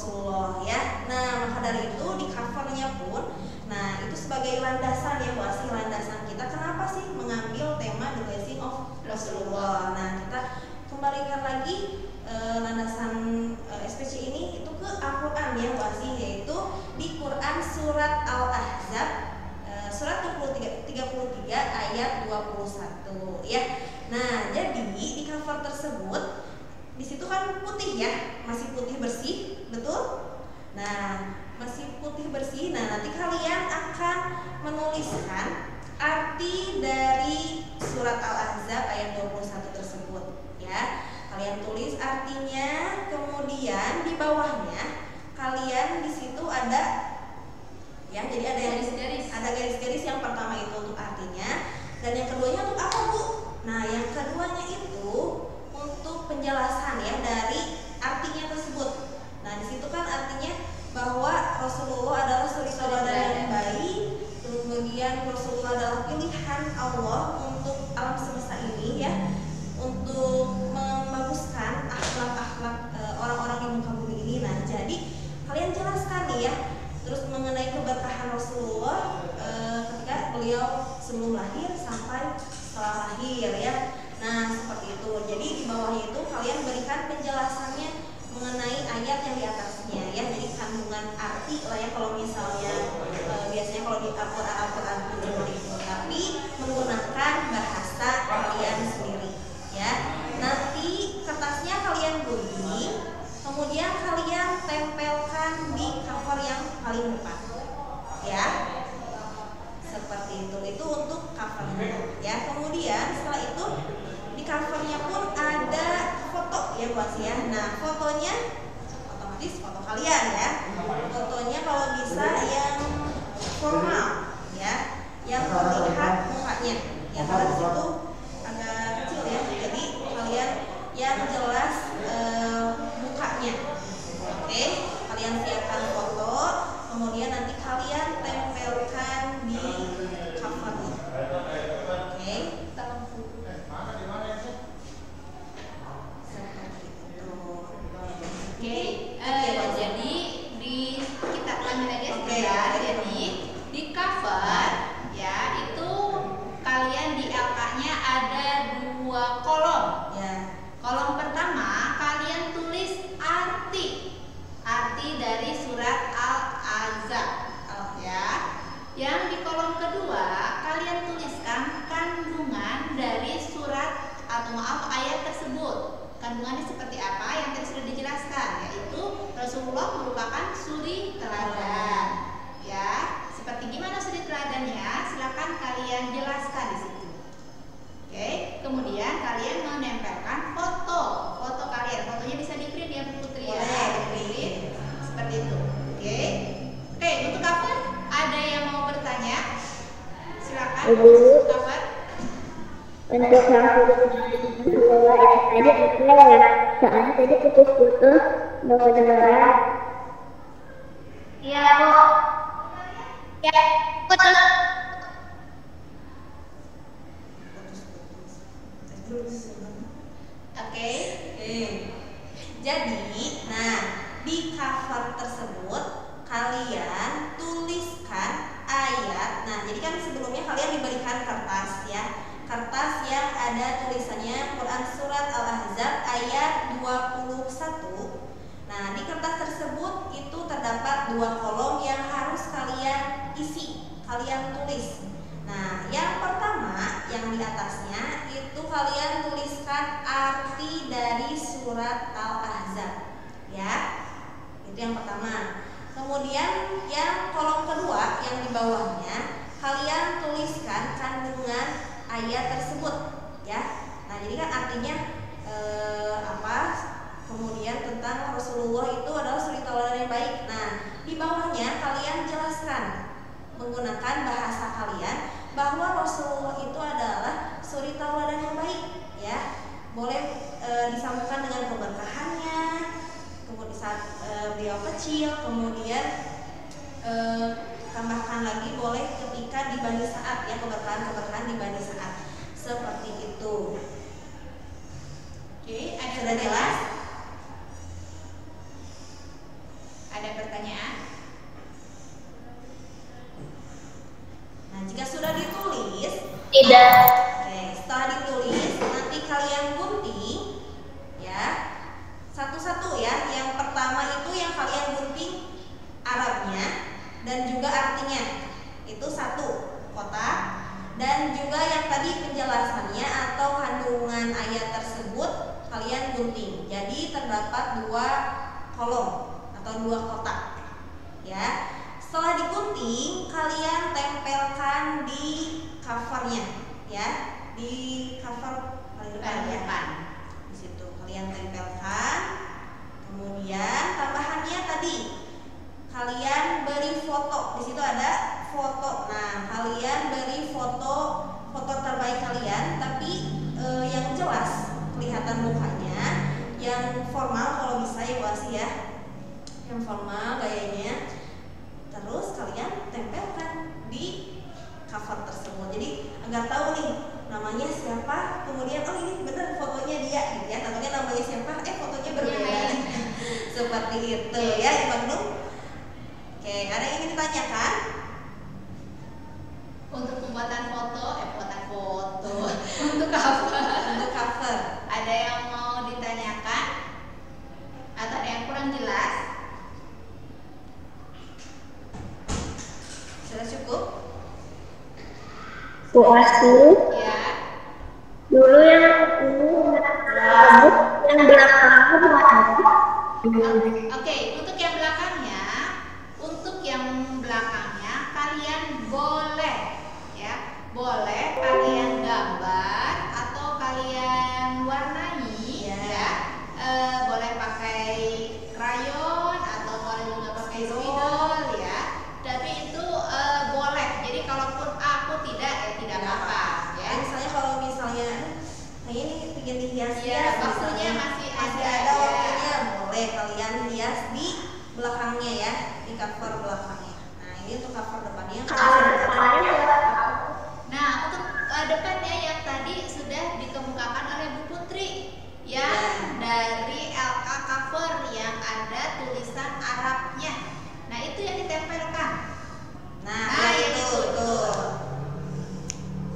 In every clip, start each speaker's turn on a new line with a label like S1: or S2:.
S1: Rasulullah ya. Nah, maka dari itu di covernya pun, nah itu sebagai landasan ya, buat landasan kita kenapa sih mengambil tema The Blessing of Rasulullah. Nah, kita kembalikan lagi landasan SPC ini itu ke Al-Quran ya, yaitu di Quran surat Al-Ahzab surat 33 ayat 21 ya. Nah, jadi di cover tersebut di situ kan putih ya, masih putih bersih, betul? Nah, masih putih bersih. Nah, nanti kalian akan menuliskan arti dari surat Al-Ahzab ayat 21 tersebut ya. Kalian tulis artinya, kemudian di bawahnya kalian di situ ada ya, jadi ada garis-garis. Ada garis-garis, yang pertama itu untuk artinya, dan yang keduanya untuk apa, Bu? Nah, yang keduanya itu untuk penjelasan ya dari artinya tersebut. Nah, di situ kan artinya bahwa Rasulullah adalah suri tauladan yang baik, kemudian Rasulullah adalah pilihan Allah untuk alam semesta ini ya, untuk membaguskan akhlak-akhlak orang-orang di muka bumi ini. Nah, jadi kalian jelaskan nih ya, terus mengenai keberkahan Rasulullah ketika beliau sebelum lahir sampai setelah lahir ya. Nah, seperti itu. Jadi di bawahnya itu kalian berikan penjelasannya mengenai ayat yang di atasnya ya. Jadi kandungan arti lah ya, kalau misalnya biasanya kalau di Al-Quran itu, tapi menggunakan bahasa kalian sendiri ya. Nanti kertasnya kalian gunting, kemudian kalian tempelkan di cover yang paling depan ya. Seperti itu untuk covernya ya. Kemudian setelah itu di covernya pun ada foto ya, buat ya. Nah, fotonya otomatis foto kalian ya. Fotonya kalau bisa yang formal ya, yang terlihat mukanya ya, karena di situ agak kecil ya. Jadi kalian yang jelas mukanya. Oke, kalian siapkan foto, kemudian nanti kalian tempelkan di covernya. Oke,
S2: jadi kita lanjut aja sebentar. Jadi di cover ya itu kalian di LK-nya ada 2 kolom ya. Kolom pertama kalian tulis arti dari surat Al-Ahzab ya. Yang di kolom kedua kalian tuliskan kandungan dari surat atau ayat tersebut. Kandungannya seperti apa yang tadi sudah dijelaskan, yaitu Rasulullah merupakan suri teladan ya. Seperti gimana suri teladannya, silakan kalian jelaskan di situ. Oke, kemudian kalian menempelkan foto kalian. Fotonya bisa di print ya, Bu Putri ya. Print seperti itu. Oke, untuk cover ada yang mau bertanya? Silakan. Untuk cover.
S3: Untuk yang tadi apa ya? Soalnya tadi putus-putus, nggak kedengeran.
S2: Iya, Bu. Ya, putus.
S1: Oke. Jadi, nah di cover tersebut kalian tuliskan ayat. Nah, jadi kan sebelumnya kalian diberikan kertas ya. Kertas yang ada tulisannya Quran surat Al-Ahzab ayat 21. Nah, di kertas tersebut itu terdapat 2 kolom yang harus kalian isi, kalian tulis. Nah, yang pertama yang di atasnya itu kalian tuliskan arti dari surat Al-Ahzab ya. Itu yang pertama. Kemudian yang kolom kedua yang di bawahnya kalian tuliskan kandungan ayat tersebut ya. Nah, jadi kan artinya apa? Kemudian tentang Rasulullah itu adalah suri tauladan yang baik. Nah, di bawahnya kalian jelaskan menggunakan bahasa kalian bahwa Rasulullah itu adalah suri tauladan yang baik ya. Boleh disambungkan dengan keberkahannya, kemudian saat beliau kecil, kemudian tambahkan lagi boleh ketika di Bani Sa'ad ya, keberkahan di Bani Sa'ad seperti itu. Oke, sudah jelas?
S2: Ada pertanyaan?
S1: Nah, jika sudah ditulis,
S3: Tidak.
S1: oke, setelah ditulis nanti kalian gunting ya. Satu-satu ya. Yang pertama itu yang kalian gunting Arabnya dan juga artinya. Itu satu kotak. Dan juga yang tadi penjelasannya atau kandungan ayat tersebut kalian gunting. Jadi terdapat 2 kolom atau 2 kotak. Ya. Setelah digunting, kalian tempelkan di covernya, ya, di cover paling depan ya. Di situ kalian tempelkan. Kemudian tambahannya tadi kalian beri foto. Di situ ada foto. Nah, kalian beri foto terbaik kalian, tapi yang jelas kelihatan mukanya, yang formal kalau bisa ya Bu Asi ya, yang formal gayanya. Terus kalian tempelkan di cover tersebut. Jadi agar tahu nih namanya siapa, kemudian oh ini bener fotonya dia gitu ya. Tentunya namanya siapa, fotonya berbeda. Seperti itu ya, Ibnu. Oke, ada yang ingin ditanyakan?
S2: Untuk pembuatan foto, untuk cover.
S1: Untuk cover.
S2: Ada yang mau ditanyakan? Atau ada yang kurang jelas?
S1: Sudah cukup?
S3: Bu Asi,
S2: Ya.
S3: dulu yang ini rambut yang belakangnya berapa?
S2: Oke, untuk yang belakangnya kalian boleh ya, boleh kalian gambar atau kalian warnai ya. Boleh pakai krayon atau boleh juga pakai spidol ya. Tapi itu boleh. Jadi kalaupun aku tidak ya tidak apa-apa ya.
S1: Misalnya kalau misalnya ini ingin dihias
S2: Ya, waktunya masih
S1: ada
S2: ya.
S1: waktunya, boleh kalian hias di belakangnya ya, di cover belakangnya. Nah, ini untuk cover depannya.
S2: Nah, untuk depannya yang tadi sudah dikemukakan oleh Bu Putri yang dari LK cover yang ada tulisan Arabnya. Nah, itu yang ditempelkan.
S1: Nah, yang itu tuh.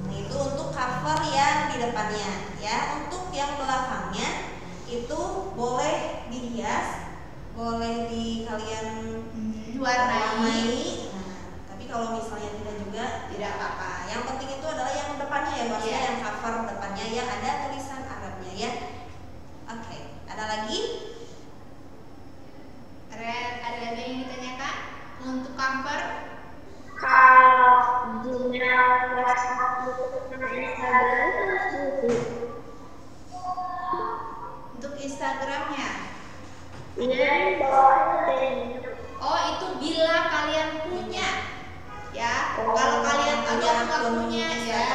S1: Nah, itu untuk cover yang di depannya ya. Untuk yang belakangnya itu boleh dihias, boleh kalian warnai. Nah, tapi kalau misalnya tidak juga tidak apa-apa. Yang penting itu adalah yang depannya ya, Bos, yang cover depannya yang ada tulisan Arabnya ya. Oke, ada lagi?
S2: Ada lagi yang ditanyakan untuk cover?
S3: Kalau jumlah WhatsApp sama Instagram
S2: Untuk Instagramnya?
S3: iya bawahnya
S2: Oh, itu bila kalian punya ya. Kalau kalian nggak punya ya,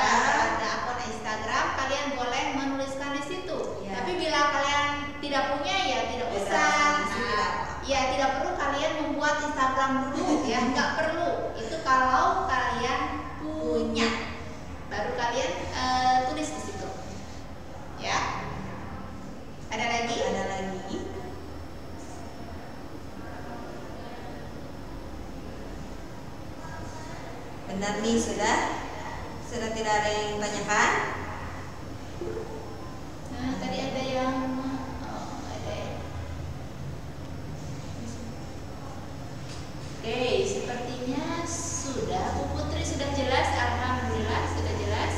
S2: ada akun Instagram, kalian boleh menuliskan di situ. Tapi bila kalian tidak punya ya tidak usah. Nah, ya tidak perlu kalian membuat Instagram dulu ya, nggak perlu. Itu kalau kalian punya, baru kalian tulis di situ. Ya. Ada lagi?
S1: Ada lagi. Benar nih, sudah tidak ada yang tanyakan.
S2: Nah, tadi ada yang Oke, sepertinya sudah. Bu Putri sudah jelas, alhamdulillah sudah jelas.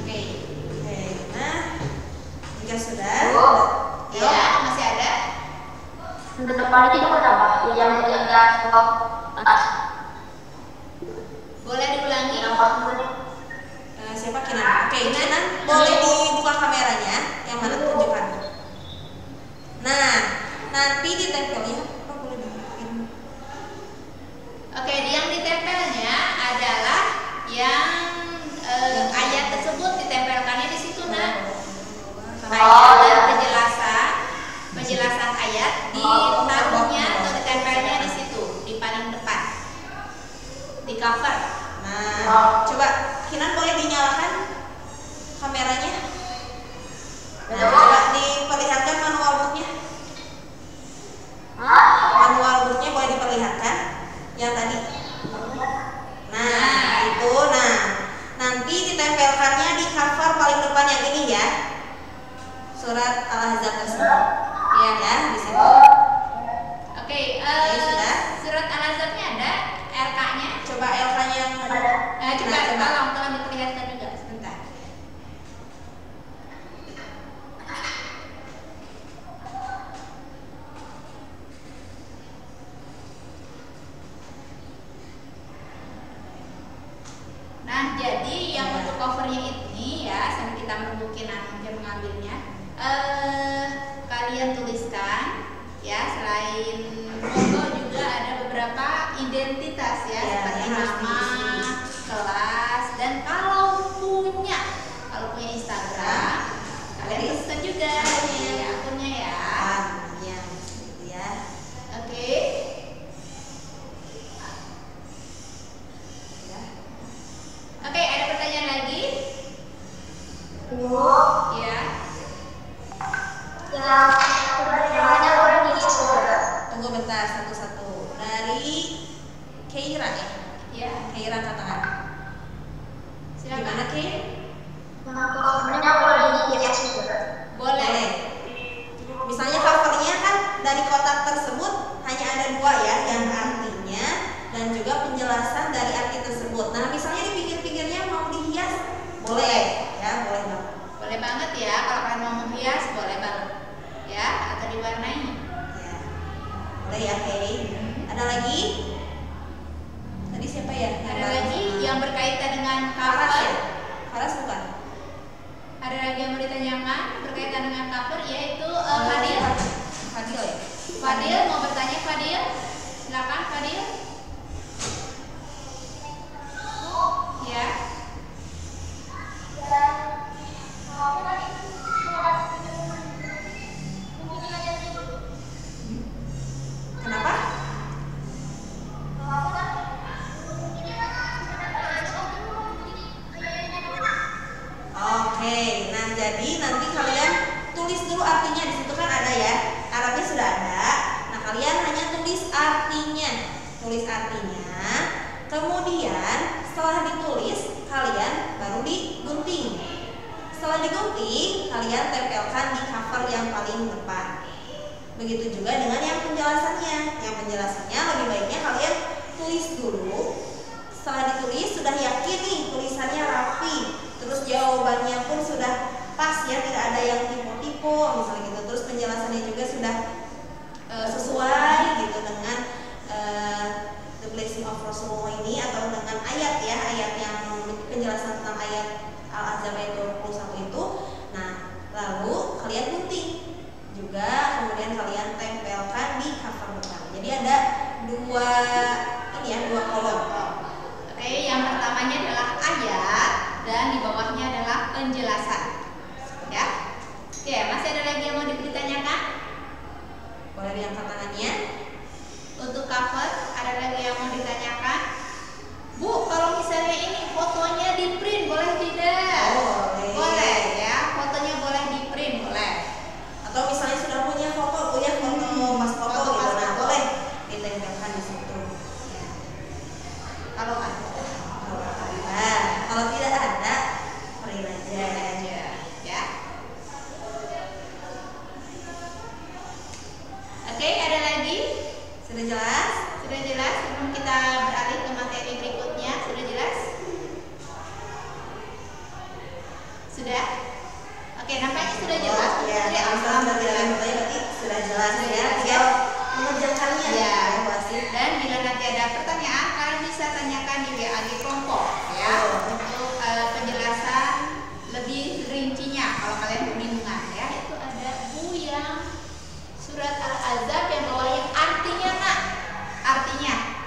S2: Oke.
S1: Nah, jika sudah,
S2: Ya, masih ada?
S3: untuk depan itu apa? Yang enggak stop
S2: Boleh diulangi?
S1: siapa Kinan? Oke, Kinan boleh dibuka kameranya. Yang mana tunjukkan? Nah, nanti ditempelnya apa boleh dibukain?
S2: Oke, yang ditempelnya adalah yang ayat tersebut ditempelkannya di situ, Nak. Ayat dan penjelasan ayat ditaruhnya atau ditempelnya di situ, di paling depan, di cover.
S1: Nah, coba Kinan boleh dinyalakan kameranya. Nah, coba diperlihatkan manual booknya. Yang tadi. Nah, itu. Nah, nanti ditempelkannya di cover paling depan yang ini ya. Surat Al-Ahzab tersebut. Iya ya, di situ.
S2: Oke,
S1: sudah.
S2: surat Al-Ahzabnya ada LK-nya.
S1: Coba LK-nya yang
S2: coba tolong diperlihatkan juga sebentar. Nah, jadi yang untuk covernya ini ya, sambil kita menunggu nanti mengambilnya, kalian tuliskan ya, selain foto juga ada beberapa identitas ya, seperti nama, kelas, dan kalau punya Instagram, kalian tuliskan juga akunnya ya. Oke. Oke, ada pertanyaan lagi? Ya.
S1: Tunggu bentar, satu-satu. Dari Keira ya?
S2: Ya.
S1: Keira angkat tangan.
S2: Silakan.
S1: Gimana Keira? Boleh. Misalnya covernya kan dari kotak tersebut hanya ada 2 ya, yang artinya dan juga penjelasan dari arti tersebut. Nah, misalnya di pinggir-pinggirnya mau dihias, boleh ya, boleh banget.
S2: Boleh banget ya, kalau kalian mau menghias boleh banget ya, atau diwarnai.
S1: Ya. Boleh ya, Kay. Ada lagi? Tadi siapa ya?
S2: Ada lagi yang berkaitan dengan
S1: Faras
S2: cover?
S1: ya? Faras bukan?
S2: Ada lagi yang mau ditanyakan berkaitan dengan cover, yaitu Fadil.
S1: Fadil ya?
S2: Fadil mau bertanya, Fadil? Silakan Fadil. Ya.
S1: Kenapa? Oke, nah jadi nanti kalian tulis dulu artinya, di situ kan ada ya, Arabnya sudah ada. Nah kalian hanya tulis artinya, kemudian setelah ditulis kalian baru digunting. Setelah digunting kalian tempelkan di cover yang paling depan. Begitu juga dengan yang penjelasannya. Yang penjelasannya lebih baiknya kalian tulis dulu. Setelah ditulis sudah yakin nih tulisannya rapi, terus jawabannya pun sudah pas ya, tidak ada yang tipe-tipe misalnya gitu. Terus penjelasannya juga sudah sesuai gitu dengan The Blessing of Rasulullah ini, atau dengan ayat ya, ayat yang penjelasan tentang ayat Al-Ahzab ayat 21 itu. Nah, lalu kalian gunting juga, kemudian kalian tempelkan di cover depan. Jadi ada dua kolom.
S2: Oke, yang pertamanya adalah ayat dan di bawahnya adalah penjelasan. Ya. Oke, masih ada lagi yang mau ditanyakan?
S1: Boleh diangkat tangannya.
S2: Untuk cover, ada lagi yang mau ditanyakan? Bu, kalau misalnya ini fotonya di print boleh tidak? Boleh ya, fotonya boleh di print, boleh.
S1: Atau misalnya sudah punya foto, pas foto gitu, nah boleh ditempelkan di situ. Ya. Kalau tidak ada, print aja.
S2: Ya. Oke, ada lagi?
S1: Sudah jelas?
S2: Sudah jelas? Sebelum kita beralih ke materi berikutnya, sudah jelas? Sudah? Oke, nampaknya sudah jelas.
S1: Ya, berarti sudah jelas ya. Tinggal mengerjakannya
S2: ya.
S1: Pasti.
S2: Dan bila nanti ada pertanyaan, kalian bisa tanyakan di WA kelompok ya. Untuk penjelasan lebih rincinya kalau kalian kebingungan ya. Itu ada Bu yang surat Al-Ahzab yang bawahnya artinya nak. Artinya.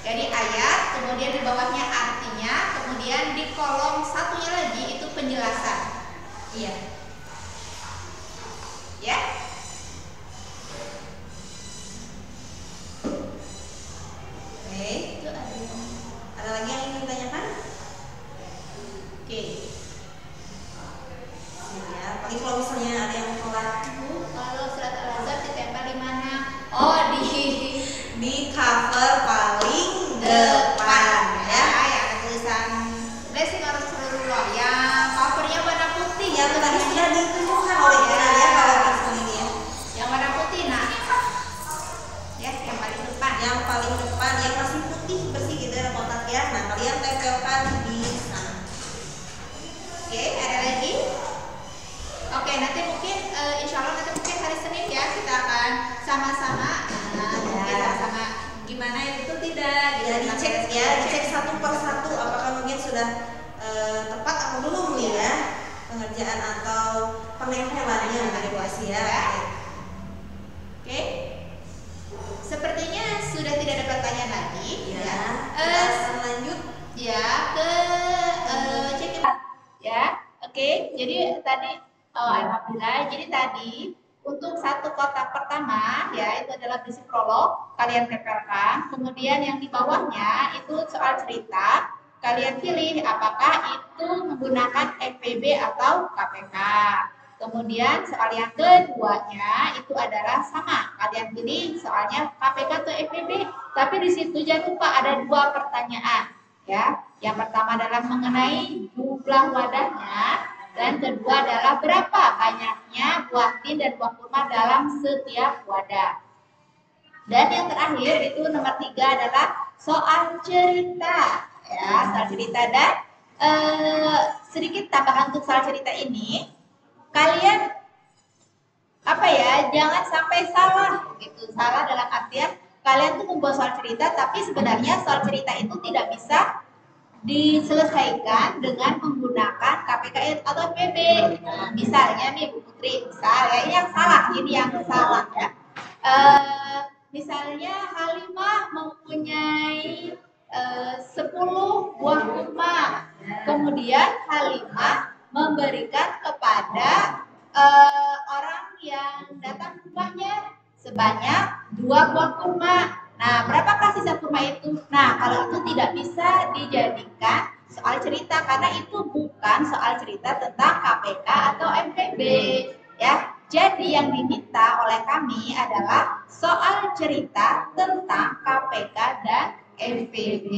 S2: Jadi ayat, kemudian di bawahnya artinya, kemudian di kolom satunya lagi itu penjelasan.
S1: Iya.
S2: Ya.
S1: yang paling depan yang masih putih bersih gitu ya kotak ya. Nah kalian tempelkan di sana.
S2: Oke, ada lagi? Oke, nanti mungkin insya Allah nanti mungkin hari Senin ya kita akan sama-sama mungkin sama-sama gimana ya, betul tidak?
S1: Ya dicek ya, dicek satu per satu apakah mungkin sudah tepat atau belum ya pengerjaan atau penempelannya dari Bu Asia.
S2: Oke. Sepertinya sudah tidak ada pertanyaan lagi.
S1: Ya. Kita akan lanjut
S2: ya ke cek ya. Oke. Jadi tadi alhamdulillah. Jadi tadi untuk satu kotak pertama ya itu adalah berisi prolog, kalian tempelkan. Kemudian yang di bawahnya itu soal cerita. Kalian pilih apakah itu menggunakan FPB atau KPK. Kemudian soal yang keduanya itu adalah sama. Kalian pilih soalnya KPK atau FPB. Tapi di situ jangan lupa ada dua pertanyaan. Ya, yang pertama adalah mengenai jumlah wadahnya dan kedua adalah berapa banyaknya buah tin dan buah kurma dalam setiap wadah. Dan yang terakhir itu nomor 3 adalah soal cerita. Ya, soal cerita dan sedikit tambahan untuk soal cerita ini. Kalian apa ya, jangan sampai salah gitu. Salah dalam artian kalian tuh membuat soal cerita tapi sebenarnya soal cerita itu tidak bisa diselesaikan dengan menggunakan KPK atau FPB. Misalnya nih Bu Putri, misalnya ini yang salah ya. Misalnya Halimah mempunyai 10 buah kurma. Kemudian Halimah memberikan kepada orang yang datang ke rumahnya sebanyak 2 buah kurma. Nah, berapakah sisa kurma itu? Nah, kalau itu tidak bisa dijadikan soal cerita karena itu bukan soal cerita tentang KPK atau FPB, ya. Jadi yang diminta oleh kami adalah soal cerita tentang KPK dan FPB.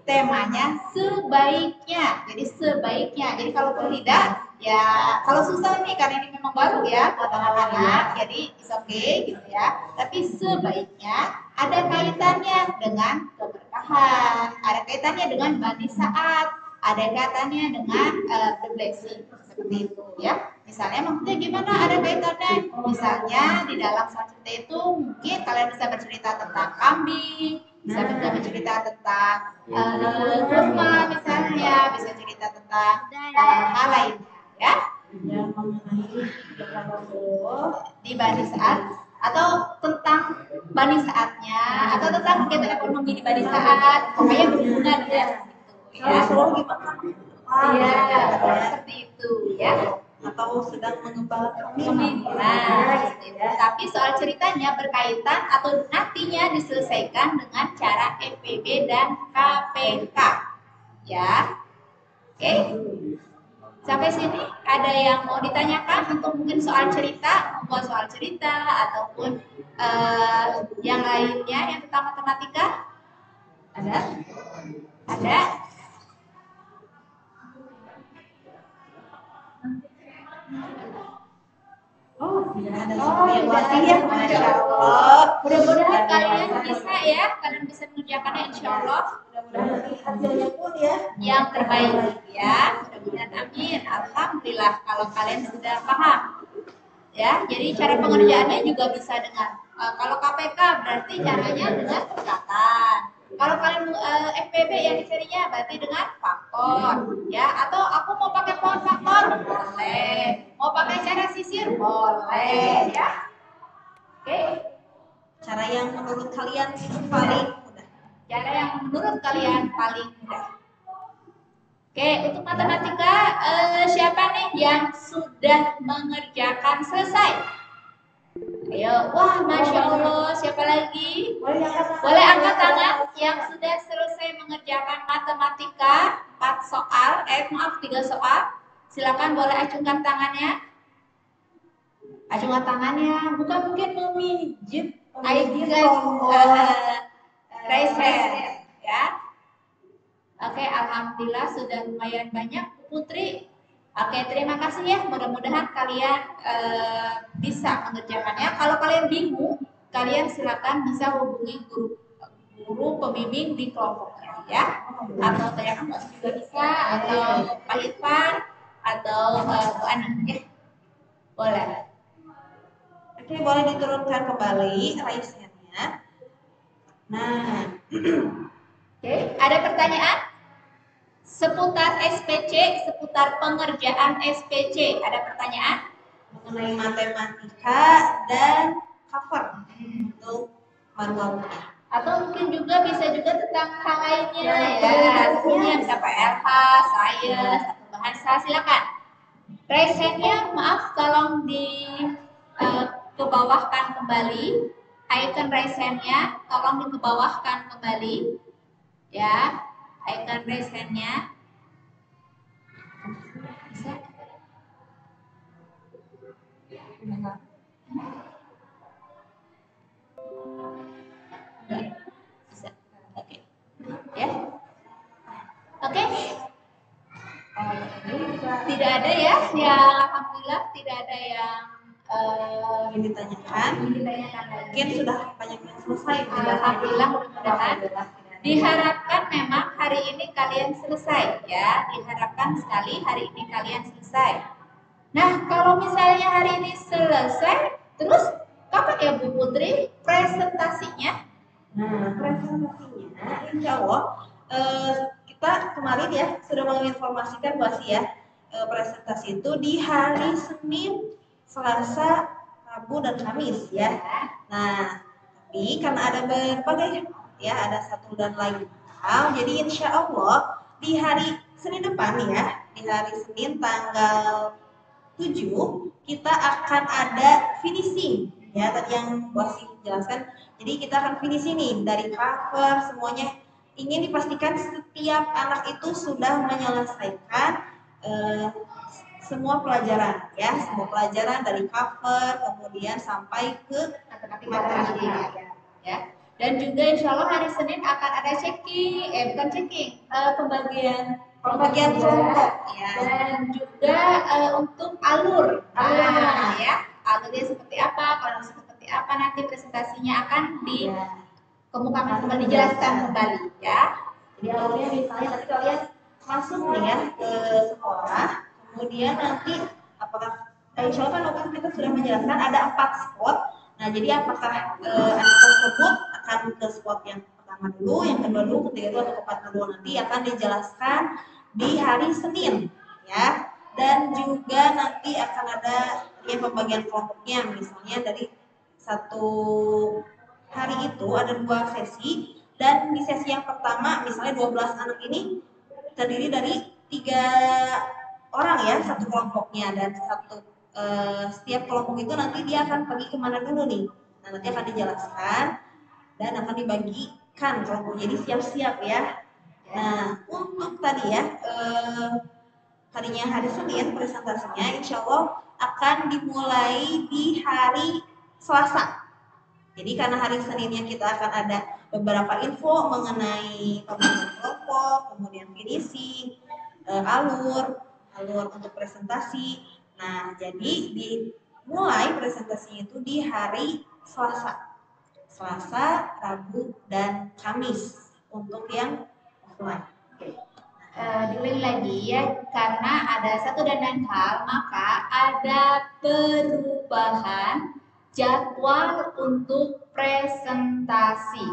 S2: Temanya sebaiknya. Jadi sebaiknya. Jadi kalau tidak, ya kalau susah nih karena ini memang baru ya buat anak-anak. Jadi it's okay gitu ya. Tapi sebaiknya ada kaitannya dengan keberkahan, ada kaitannya dengan bani saat, ada kaitannya dengan the blessing seperti itu ya. Misalnya maksudnya gimana ada kaitannya? Misalnya di dalam soal cerita itu mungkin kalian bisa bercerita tentang kambing, bisa bercerita tentang kurma misalnya, bisa cerita tentang hal lainnya ya. Di bani saat atau tentang bani saatnya atau tentang kegiatan ekonomi di bani saat, pokoknya berhubungan ya. Ya, iya, seperti itu ya.
S1: Atau sedang mengembalakan kami.
S2: Nah, tapi soal ceritanya berkaitan atau nantinya diselesaikan dengan cara FPB dan KPK. Ya. Oke. Sampai sini ada yang mau ditanyakan untuk mungkin soal cerita, membuat soal cerita ataupun yang lainnya yang tentang matematika? Ada? Ada?
S1: Ya, Masya Allah.
S2: Mudah-mudahan kalian bisa ya, kalian bisa mengerjakannya insya Allah.
S1: Mudah-mudahan nanti hasilnya pun ya
S2: Yang terbaik ya, mudah-mudahan amin. Alhamdulillah kalau kalian sudah paham. Ya, jadi cara pengerjaannya juga bisa dengan kalau KPK berarti caranya dengan perkataan. Kalau kalian FPB yang dicarinya berarti dengan faktor, ya. Atau aku mau pakai pohon faktor, boleh. Mau pakai cara sisir, boleh, ya. Oke.
S1: cara yang menurut kalian itu paling mudah.
S2: Cara yang menurut kalian paling mudah. Oke, untuk matematika siapa nih yang sudah mengerjakan selesai? Ayo, wah, Masya Allah, siapa lagi? Boleh angkat tangan yang sudah selesai mengerjakan matematika 4 soal, 3 soal. Silakan boleh acungkan tangannya. Acungkan tangannya, bukan mungkin memijit. Raise hand, ya. Oke, alhamdulillah sudah lumayan banyak, Putri. Oke, terima kasih ya. Mudah-mudahan kalian bisa mengerjakannya. Kalau kalian bingung, kalian silakan bisa hubungi guru guru pembimbing di kelompoknya ya. Atau saya juga bisa, atau Pak Irfan, atau Bu Ani ya. Boleh.
S1: Oke, boleh diturunkan kembali raise hand-nya. Nah,
S2: Oke, ada pertanyaan seputar SPC, seputar pengerjaan SPC? Ada pertanyaan
S1: mengenai matematika dan cover untuk manualnya.
S2: atau mungkin juga bisa juga tentang hal lainnya ya, tentunya bisa PLH, sains atau bahasa, silakan. Raise hand-nya, maaf tolong di kebawahkan kembali. Icon raise hand-nya tolong dikebawahkan kembali ya. Icon raise hand-nya bisa. Bisa. Oke. Ya. Oke. Tidak ada ya, yang alhamdulillah tidak ada yang
S1: Ingin ditanyakan,
S2: ditanyakan lagi.
S1: mungkin sudah banyak yang selesai.
S2: Alhamdulillah, mudah-mudahan. Diharapkan memang hari ini kalian selesai ya. Diharapkan sekali hari ini kalian selesai. Nah, kalau misalnya hari ini selesai, terus kapan ya Bu Putri presentasinya?
S1: Nah, presentasinya insya Allah kita kemarin ya sudah menginformasikan bahwa ya presentasi itu di hari Senin, Selasa, Rabu dan Kamis ya. Nah, tapi karena ada berbagai ya, ada satu dan lain hal, jadi insya Allah di hari Senin depan ya, di hari Senin tanggal 7 kita akan ada finishing ya, tadi yang Wasi jelaskan. Jadi kita akan finishing nih dari cover semuanya, ingin dipastikan setiap anak itu sudah menyelesaikan semua pelajaran ya, semua pelajaran dari cover kemudian sampai ke matematika
S2: ya. Dan juga insya Allah hari Senin akan ada pembagian kelompok ya. Dan juga untuk alur ya, alurnya seperti apa, kalau seperti apa nanti presentasinya akan dikemukakan kembali, dijelaskan kembali ya.
S1: Jadi alurnya misalnya nanti kalian masuk nih ya ke sekolah, kemudian nanti apakah insya Allah kan kita sudah menjelaskan ada 4 spot. Nah, jadi apakah anak tersebut akan ke spot yang pertama dulu, yang kedua dulu, ketiga dulu, atau keempat dulu, nanti akan dijelaskan di hari Senin ya. Dan juga nanti akan ada ya pembagian kelompoknya, misalnya dari satu hari itu ada 2 sesi, dan di sesi yang pertama misalnya 12 anak ini terdiri dari 3 orang ya satu kelompoknya, dan setiap kelompok itu nanti dia akan pergi kemana dulu nih. Nah, nanti akan dijelaskan dan akan dibagikan kelompok, jadi siap-siap ya. Nah, untuk tadi ya tadinya hari Senin presentasinya insya Allah akan dimulai di hari Selasa. Jadi karena hari Seninnya kita akan ada beberapa info mengenai pembagian kelompok, kemudian finishing, alur untuk presentasi. Nah, jadi dimulai presentasinya itu di hari Selasa, Rabu, dan Kamis untuk yang offline.
S2: Diulang lagi ya, karena ada satu dan lain hal, maka ada perubahan jadwal untuk presentasi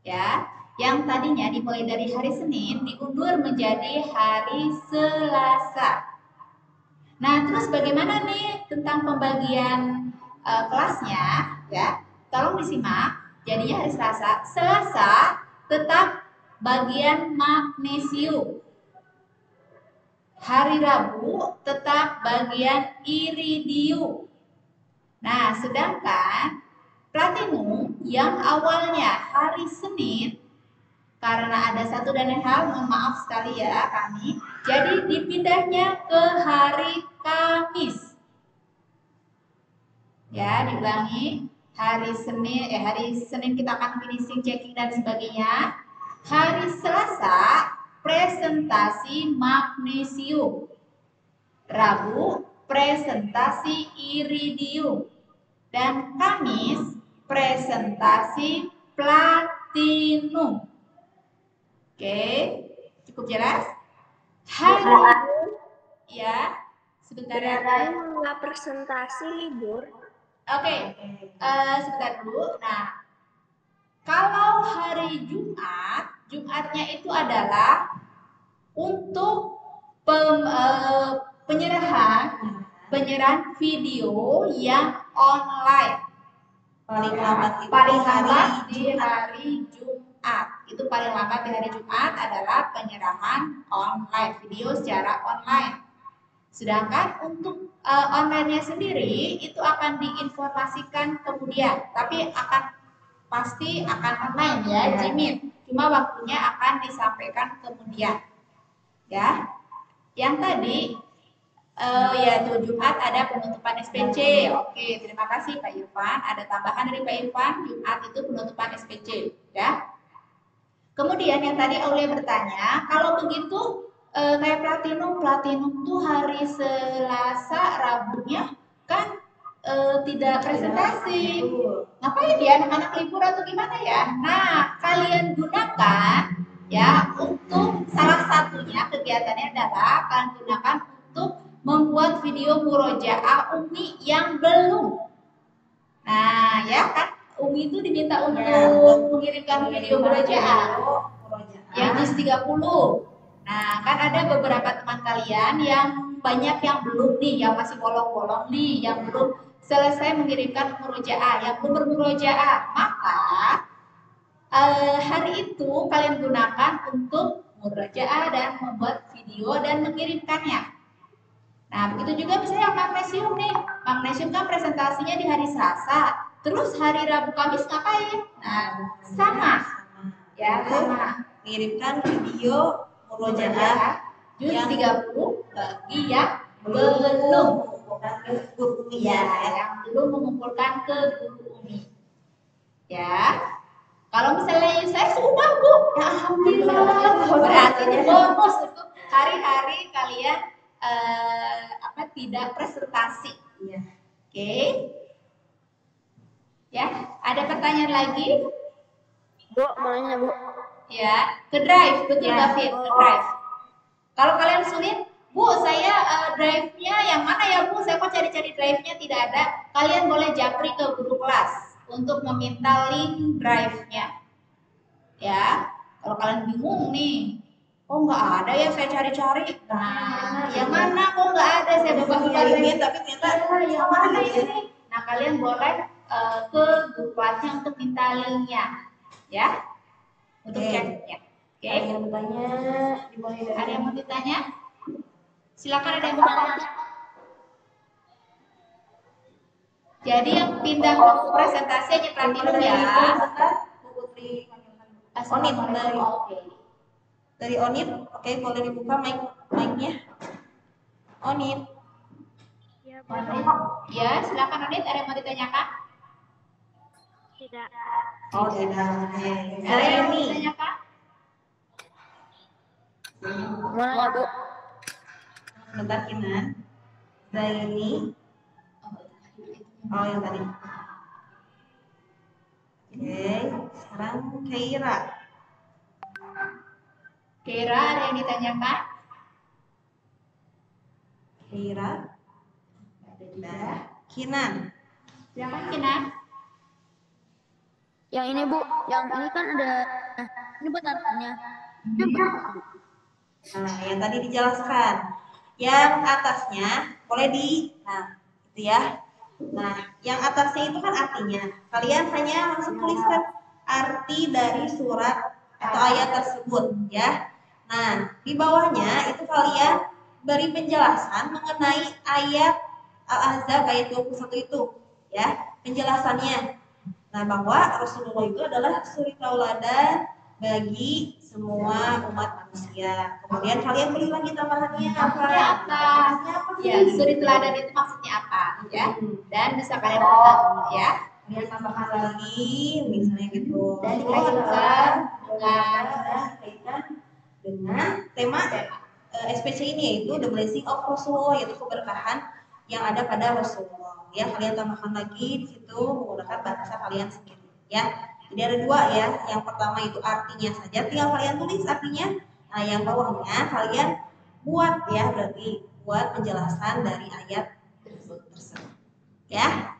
S2: ya, yang tadinya dimulai dari hari Senin diundur menjadi hari Selasa. Nah, terus bagaimana nih tentang pembagian kelasnya ya, tolong disimak. Jadinya hari Selasa tetap bagian magnesium, hari Rabu tetap bagian iridium. Nah, sedangkan platinum yang awalnya hari Senin, karena ada satu dan lain hal, mohon maaf sekali ya kami, jadi dipindahnya ke hari Kamis. Ya, diulangi, hari Senin kita akan finishing, checking dan sebagainya. Hari Selasa presentasi magnesium, Rabu presentasi iridium, dan Kamis presentasi platinum. platinum. Oke, cukup jelas? Hari ya, sebentar ya.
S3: Nggak presentasi libur.
S2: Oke, sebentar dulu. Nah, kalau hari Jumat, Jumatnya itu adalah untuk penyerahan video yang online.
S1: Paling lambat itu
S2: Paling
S1: hari
S2: lambat di hari Jumat. Itu paling lambat di hari Jumat adalah penyerahan online, video secara online. Sedangkan untuk online-nya sendiri itu akan diinformasikan kemudian, tapi pasti akan online ya, Jimin. Cuma waktunya akan disampaikan kemudian. Ya. Yang tadi yaitu Jumat ada penutupan SPC. Oke, terima kasih Pak Irfan. Ada tambahan dari Pak Irfan, Jumat itu penutupan SPC, ya. Kemudian yang tadi Aulia bertanya, kalau begitu kayak platinum tuh hari Selasa, Rabunya kan tidak presentasi. Ngapain ya, anak-anak libur atau gimana ya? Nah, kalian gunakan ya untuk salah satunya kegiatannya adalah kalian gunakan untuk membuat video murojaah Umi yang belum. Nah, ya kan Umi itu diminta untuk mengirimkan video murojaah yang JIS 30. Nah, kan ada beberapa teman kalian yang banyak yang belum nih, yang masih bolong-bolong nih, yang belum selesai mengirimkan murojaah, yang belum bermurojaah. Maka hari itu kalian gunakan untuk murojaah dan membuat video dan mengirimkannya. Nah, begitu juga misalnya magnesium nih. Magnesium kan presentasinya di hari Selasa. Terus hari Rabu Kamis ngapain? Nah, sama. Ya, sama.
S1: Mengirimkan video murojaah
S2: JIS 30 bagi yang belum
S1: mengumpulkan ke guru Umi
S2: ya, yang belum mengumpulkan ke guru Umi. Ya. Kalau misalnya saya sudah, Bu. Ya alhamdulillah. Berarti bonus untuk hari-hari kalian tidak presentasi.
S1: Iya.
S2: Oke. Ya, ada pertanyaan lagi?
S3: Bu, mau nanya, Bu.
S2: Ya, ke drive, betul David, ke drive. Kalau kalian sulit, Bu, saya drive-nya yang mana ya, Bu? Saya kok cari-cari drive-nya tidak ada. Kalian boleh japri ke guru kelas untuk meminta link drive-nya. Ya, kalau kalian bingung nih, kok nggak ada ya, saya cari-cari. Nah, yang mana kok nggak ada, saya buka-buka
S1: ini tapi ternyata
S2: yang mana ini? Nah, kalian boleh ke guru kelasnya untuk minta linknya, ya, untuk ceknya. Oke.
S1: Ada yang bertanya, dimulai dari
S2: Ada yang mau ditanya? Silakan, ada yang mau ditanya. Jadi yang pindah waktu presentasi hanya platinum ya.
S1: Onit
S2: dari
S1: Onit, oke, boleh dibuka mic-nya. Onit.
S2: Ya, silakan Onit, ada yang mau ditanyakan?
S3: Tidak.
S1: Oh, tidak.
S2: Ada yang mau ditanyakan?
S3: Mau nanya, Bu.
S1: Bentar, Kinan. Zaini. Oh, yang tadi. Oke, sekarang Keira.
S2: Keira, ada yang ditanyakan?
S1: Keira. Udah. Kinan.
S2: Silakan Kinan.
S3: Yang ini, Bu. Yang ini kan ada. Nah, ini buat artinya.
S1: Nah, yang tadi dijelaskan. Yang atasnya boleh nah, itu ya. Nah, yang atasnya itu kan artinya. Kalian hanya langsung tuliskan arti dari surat atau ayat tersebut ya. Nah, di bawahnya itu kalian beri penjelasan mengenai ayat Al-Ahzab ayat 21 itu ya, penjelasannya. Nah, bahwa Rasulullah itu adalah suri tauladan bagi semua umat manusia. Kemudian kalian beri lagi tambahannya apa?
S2: Ya, suri teladan itu maksudnya apa? Ya, dan bisa kalian tambahkan ya.
S1: Kalian tambahkan lagi, misalnya gitu.
S2: Dan dikaitkan
S1: dengan tema SPC ini, yaitu The Blessing of Rasulullah, yaitu keberkahan yang ada pada Rasulullah. Ya, kalian tambahkan lagi di situ menggunakan bahasa kalian sendiri. Ya, Jadi ada dua ya. Yang pertama itu artinya saja, tinggal kalian tulis artinya. Nah, yang bawahnya kalian buat ya, berarti buat penjelasan dari ayat tersebut. Ya.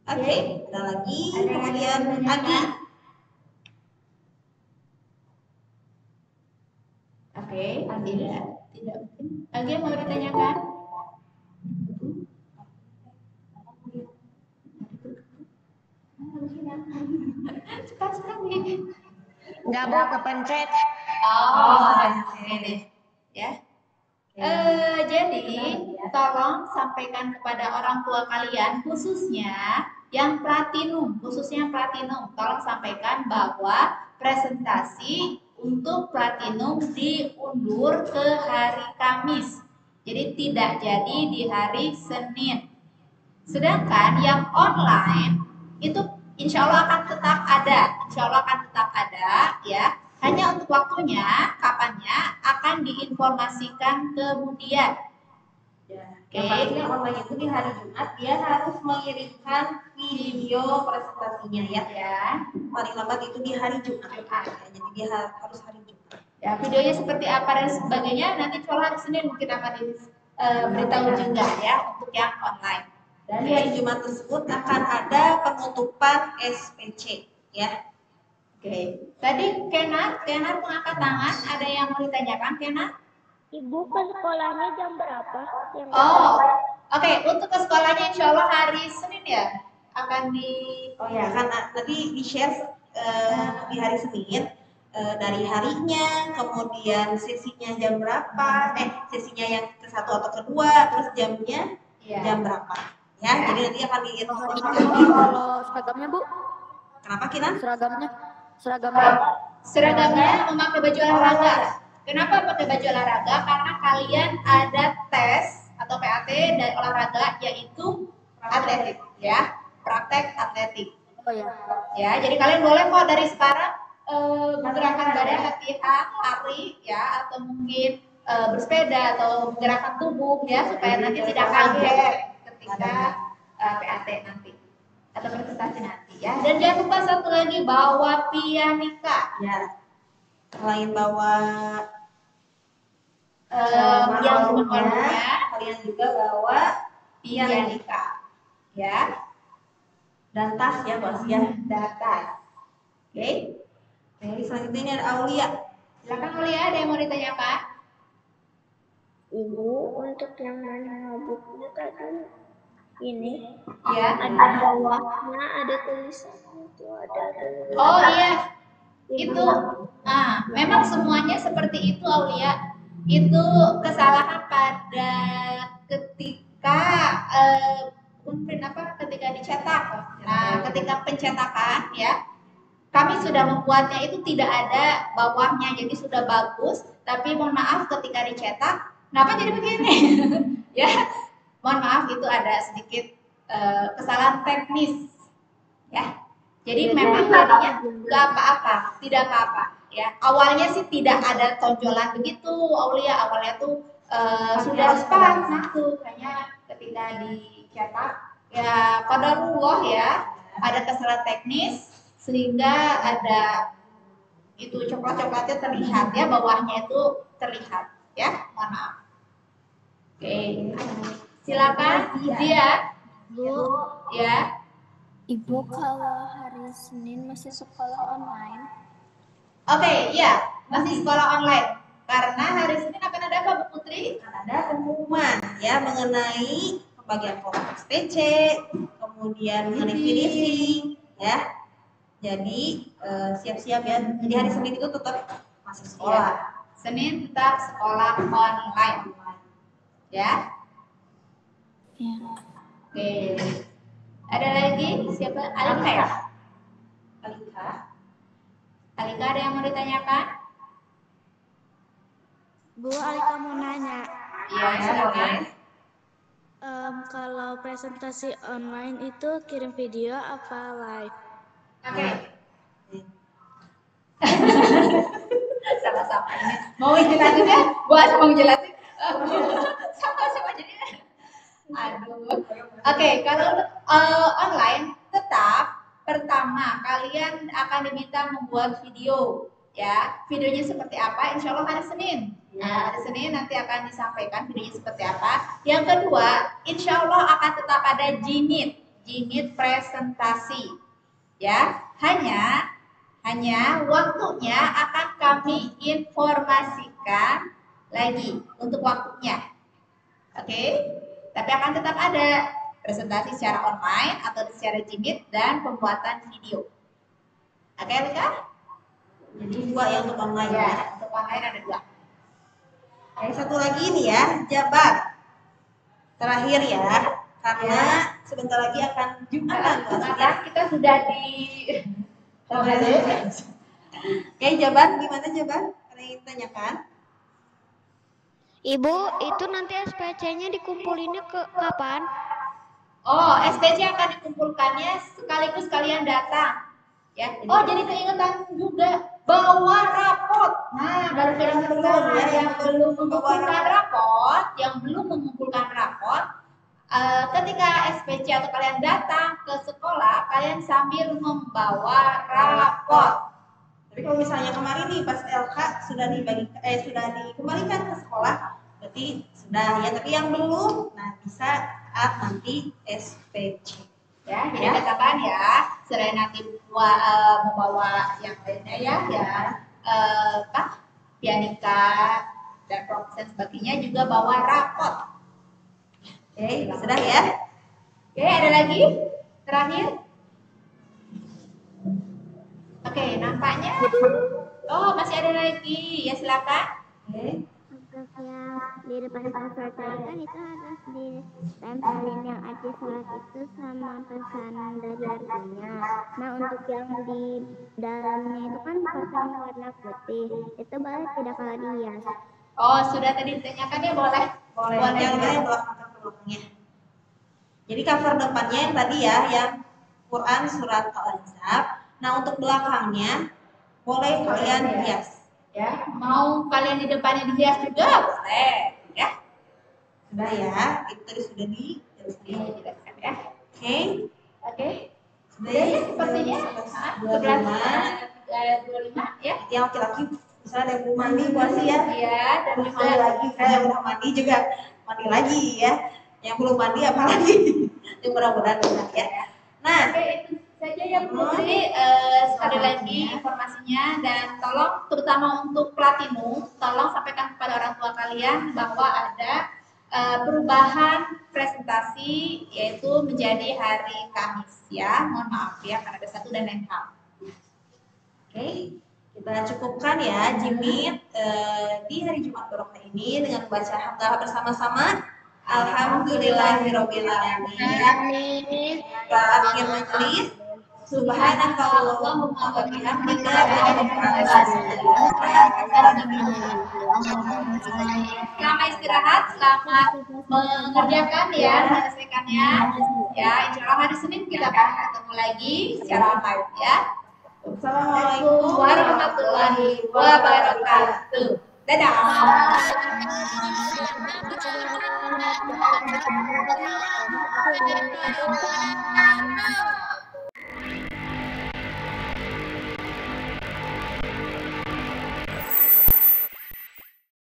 S1: Oke, ada lagi. Kemudian Agi.
S2: Oke, tidak mungkin. Agi mau ditanyakan? Cepat sekali.
S3: Enggak, Bu, kepencet.
S2: Ini ya. Jadi tolong sampaikan kepada orang tua kalian khususnya yang platinum, tolong sampaikan bahwa presentasi untuk platinum diundur ke hari Kamis. Jadi tidak jadi di hari Senin. Sedangkan yang online itu insya Allah akan tetap ada, ya. Hanya untuk waktunya, kapannya akan diinformasikan kemudian.
S1: Oke, yang online itu di hari Jumat dia harus mengirimkan video presentasinya ya. Paling lambat itu di hari Jumat. Ya, jadi dia harus hari Jumat.
S2: Ya, videonya seperti apa dan sebagainya nanti kalau hari Senin mungkin akan diberitahu juga ya untuk yang online.
S1: Dan di hari Jumat tersebut akan ada penutupan SPC ya.
S2: Oke. Tadi Kenar mengangkat tangan, ada yang mau ditanyakan Kenar?
S3: Ibu ke sekolahnya jam berapa?
S2: Oke. Untuk ke sekolahnya insya Allah hari Senin ya akan di.
S1: Oh ya, kan nanti di share di hari Senin dari harinya, kemudian sesinya jam berapa, sesinya yang ke satu atau kedua, terus jamnya jam berapa. Ya, jadi nanti akan diinformasikan.
S3: Kalau seragamnya, Bu?
S1: Kenapa Kinan?
S2: Seragamnya memakai baju olahraga. Kenapa pakai baju olahraga? Karena kalian ada tes atau PAT dari olahraga yaitu atletik ya, praktek atletik.
S3: Oh ya.
S2: Ya, jadi kalian boleh kok dari sekarang menggerakkan badan latihan lari ya, atau mungkin bersepeda atau menggerakkan tubuh ya supaya nanti tidak kaget ketika PAT nanti atau presentasi nanti ya. Dan jangan lupa satu lagi bawa pianika
S1: ya. Selain bawa
S2: yang sebenarnya
S1: kalian juga bawa
S2: pianika ya,
S1: dan tas ya bos ya,
S2: dan tas. Oke.
S1: Jadi selanjutnya ini ada Aulia.
S2: Silakan Aulia, ada yang mau ditanyakan?
S3: Ibu, untuk yang mana bukunya tadi ini
S2: ya,
S3: ada bawahnya ada tulisannya itu ada.
S2: Oh iya, itu memang semuanya seperti itu Aulia. Itu kesalahan pada ketika ketika dicetak. Nah, ketika pencetakan ya, kami sudah membuatnya itu tidak ada bawahnya, jadi sudah bagus. Tapi mohon maaf ketika dicetak, kenapa jadi begini? Ya, mohon maaf itu ada sedikit kesalahan teknis. Ya, jadi memang jadinya nggak apa-apa, tidak apa-apa. Ya, awalnya sih tidak ada tonjolan begitu, Aulia. Awalnya tuh sudah pas, tuh hanya ketika dicetak ya qadarullah ya, ada kesalahan teknis sehingga ada itu coklat-coklatnya terlihat ya, bawahnya itu terlihat ya, mohon maaf. Oke, silakan dia.
S3: Bu,
S2: Ya.
S3: Ibu kalau hari Senin masih sekolah online?
S2: Oke, ya, masih sekolah online. Karena hari Senin akan ada apa, Bu Putri?
S1: Ada pengumuman ya mengenai pembagian kelompok SPC, kemudian mengenai finishing ya. Jadi siap-siap ya. Jadi hari Senin itu tetap masih sekolah.
S2: Ya. Senin tetap sekolah online. Ya.
S3: Ya.
S2: Oke. Ada lagi siapa? Alika. Alika ada yang mau ditanyakan?
S4: Bu, Alika mau nanya.
S2: Iya, silakan.
S4: Kalau presentasi online itu kirim video apa live?
S2: Oke. Sama-sama ini. Mau jelasin ya? Gua mau jelasin. Sama-sama jadi. Aduh. Oke, kalau online tetap pertama sama, kalian akan diminta membuat video. Ya, videonya seperti apa? Insya Allah hari Senin. Nah, hari Senin nanti akan disampaikan videonya seperti apa. Yang kedua, insya Allah akan tetap ada Jimit presentasi. Ya, hanya waktunya akan kami informasikan lagi untuk waktunya. Oke, tapi akan tetap ada presentasi secara online atau secara Jimit dan pembuatan video. Oke, Lika?
S1: Jadi 2 ya untuk online ya.
S2: Ya, untuk online ada 2.
S1: Oke, satu lagi nih ya, jabat. Terakhir ya, karena sebentar lagi akan Jumatan.
S2: Maka kita sudah di
S1: Oke, jabat gimana jabat? Ada yang ditanyakan?
S4: Ibu, itu nanti SPC-nya dikumpulinnya kapan?
S2: Oh, SPC akan dikumpulkannya sekaligus kalian datang. Ya. Oh, jadi keingetan juga bawa rapot. Nah, baru yang belum mengumpulkan rapot, ketika SPC atau kalian datang ke sekolah, kalian sambil membawa rapot.
S1: Tapi kalau misalnya kemarin nih pas LK sudah dikembalikan ke sekolah, berarti sudah ya. Tapi yang belum, nah bisa saat nanti SPC.
S2: Ya, jadi katakan ya, selain nanti membawa yang lainnya pianika dan proses sebagainya juga bawa rapot.
S1: Oke, sudah ya.
S2: Oke, ada lagi? Terakhir? Oke, nampaknya. Oh, masih ada lagi. Ya, silakan.
S1: Oke.
S3: Untuk yang di depan password tadi kan itu harus ditempelin yang arti surat itu sama pesan dari artinya. Nah, untuk yang di dalamnya itu kan pasang warna putih, itu boleh tidak kalau dihias?
S2: Oh, sudah tadi ditanyakan ya, boleh.
S1: Boleh. Yang belakangnya. Jadi cover depannya yang tadi ya, yang Quran surat Al-Ahzab. Nah, untuk belakangnya boleh kalian hias.
S2: Ya, mau kalian di depannya dihias juga boleh, ya.
S1: Sudah ya, itu tadi sudah
S2: dijelaskan ya.
S1: Oke. Sudah
S2: Ya,
S1: ya,
S2: sepertinya 25 ya.
S1: Yang laki-laki misalnya ada yang belum mandi puasa ya.
S2: Iya, dan
S1: Terus
S2: juga
S1: mandi lagi, yang udah mandi juga mandi lagi ya. Yang belum mandi apalagi. Yang mudah-mudahan benar ya. Nah,
S2: oke, itu saja ya Putri. Sekali lagi informasinya, dan tolong terutama untuk platinum, tolong sampaikan kepada orang tua kalian bahwa ada perubahan presentasi yaitu menjadi hari Kamis ya. Mohon maaf ya karena ada satu dan lain hal.
S1: Oke, kita cukupkan ya Jimit di hari Jumat Barokah ini dengan membaca hamdalah bersama-sama. Alhamdulillahirabbil alamin. Ke akhir majelis. Subhanakallahumma wa bihamdika
S2: Selamat istirahat, selamat mengerjakan ya, menyelesaikannya. Ya, insya Allah hari Senin kita akan ketemu lagi secara online ya. Assalamualaikum warahmatullahi wabarakatuh. Dadah.